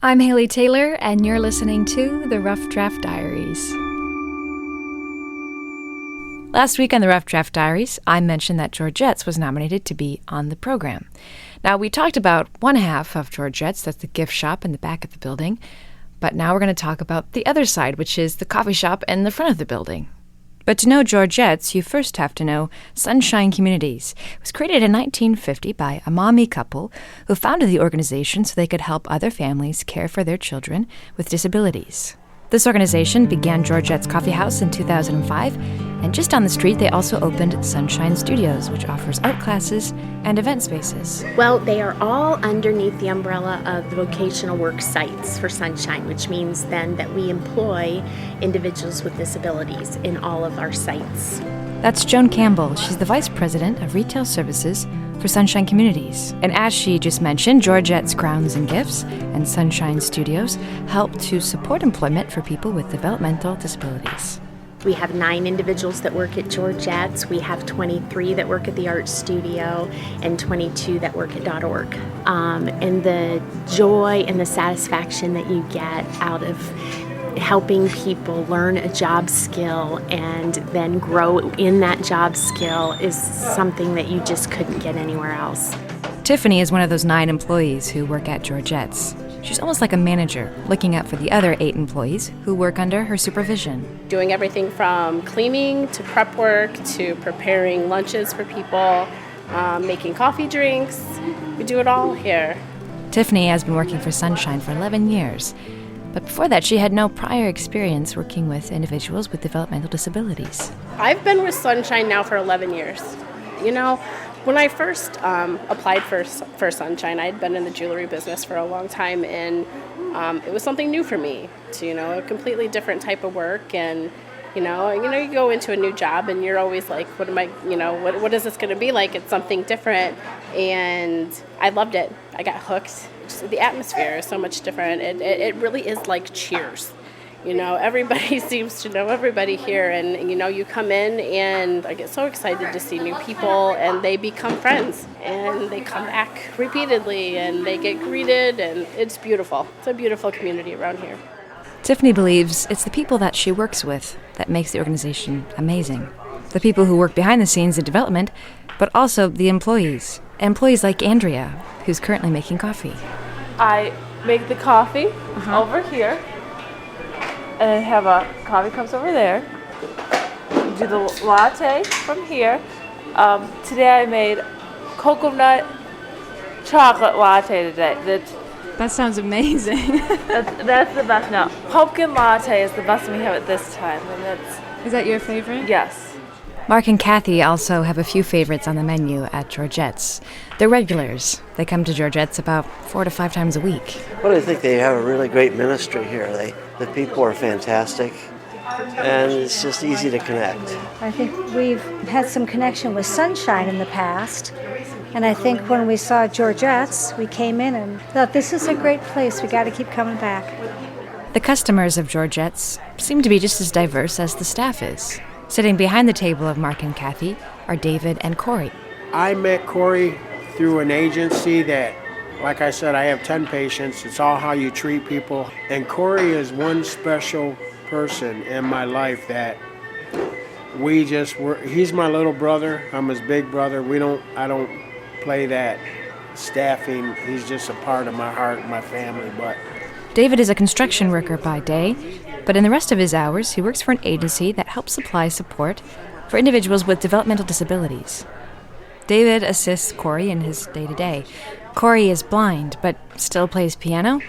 I'm Haley Taylor, and you're listening to the Rough Draft Diaries. Last week on the Rough Draft Diaries, I mentioned that Georgette's was nominated to be on the program. Now, we talked about one half of Georgette's, that's the gift shop in the back of the building, but now we're going to talk about the other side, which is the coffee shop in the front of the building. But to know Georgette's, you first have to know Sunshine Communities. It was created in 1950 by a mommy couple who founded the organization so they could help other families care for their children with disabilities. This organization began Georgette's Coffee House in 2005, and just down the street they also opened Sunshine Studios, which offers art classes and event spaces. Well, they are all underneath the umbrella of the vocational work sites for Sunshine, which means then that we employ individuals with disabilities in all of our sites. That's Joan Campbell. She's the Vice President of Retail Services for Sunshine Communities. And as she just mentioned, Georgette's Crowns and Gifts and Sunshine Studios help to support employment for people with developmental disabilities. We have 9 individuals that work at Georgette's. We have 23 that work at the art studio and 22 that work at .org. And the joy and the satisfaction that you get out of helping people learn a job skill and then grow in that job skill is something that you just couldn't get anywhere else. Tiffany is one of those 9 employees who work at Georgette's. She's almost like a manager, looking out for the other 8 employees who work under her supervision. Doing everything from cleaning to prep work to preparing lunches for people, making coffee drinks. We do it all here. Tiffany has been working for Sunshine for 11 years. But before that, she had no prior experience working with individuals with developmental disabilities. I've been with Sunshine now for 11 years. You know, when I first applied for Sunshine, I had been in the jewelry business for a long time, and it was something new for me. To, a completely different type of work, and you go into a new job, and you're always like, what am I? What is this going to be like? It's something different, and I loved it. I got hooked. Just, the atmosphere is so much different. It really is like Cheers. Everybody seems to know everybody here, and you come in and I get so excited to see new people, and they become friends, and they come back repeatedly, and they get greeted, and it's beautiful. It's a beautiful community around here. Tiffany believes it's the people that she works with that makes the organization amazing. The people who work behind the scenes in development, but also the employees. Employees like Andrea, who's currently making coffee. I make the coffee over here, and I have a coffee cups over there. Do the latte from here. Today I made coconut chocolate latte today. That sounds amazing. That's the best now. Pumpkin latte is the best one we have at this time, and Is that your favorite? Yes. Mark and Kathy also have a few favorites on the menu at Georgette's. They're regulars. They come to Georgette's about 4 to 5 times a week. Well, I think they have a really great ministry here. The people are fantastic, and it's just easy to connect. I think we've had some connection with Sunshine in the past, and I think when we saw Georgette's, we came in and thought, this is a great place. We got to keep coming back. The customers of Georgette's seem to be just as diverse as the staff is. Sitting behind the table of Mark and Kathy are David and Corey. I met Corey through an agency that, like I said, I have 10 patients. It's all how you treat people. And Corey is one special person in my life that we just were. He's my little brother. I'm his big brother. I don't play that staffing. He's just a part of my heart and my family. But David is a construction worker by day, but in the rest of his hours, he works for an agency that helps supply support for individuals with developmental disabilities. David assists Corey in his day-to-day. Corey is blind, but still plays piano,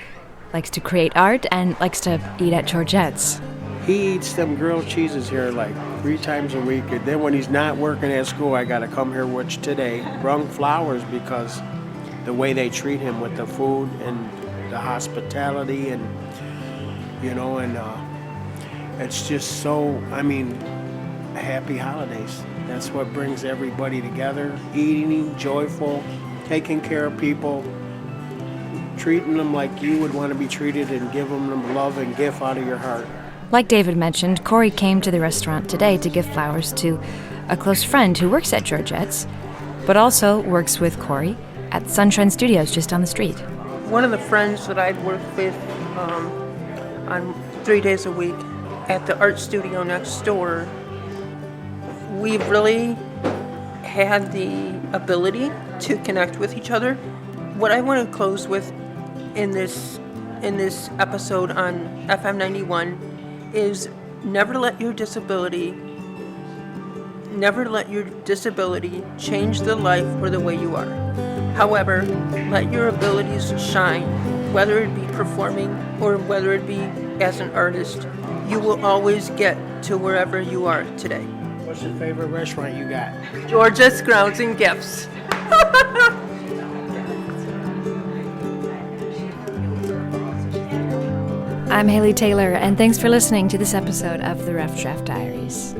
likes to create art, and likes to eat at Georgette's. he eats them grilled cheeses here like 3 times a week. And then when he's not working at school, I got to come here, which today brung flowers because the way they treat him with the food and the hospitality and, it's just so, happy holidays. That's what brings everybody together, eating, joyful, taking care of people, treating them like you would want to be treated and giving them love and gift out of your heart. Like David mentioned, Corey came to the restaurant today to give flowers to a close friend who works at Georgette's, but also works with Corey at Sunshine Studios just down the street. one of the friends that I'd worked with on 3 days a week at the art studio next door, we really had the ability to connect with each other. What I want to close with in this episode on FM 91 is never let your disability change the life or the way you are. However, let your abilities shine, whether it be performing or whether it be as an artist. You will always get to wherever you are today. What's your favorite restaurant you got? Georgette's Grounds and Gifts. I'm Haley Taylor, and thanks for listening to this episode of the Rough Draft Diaries.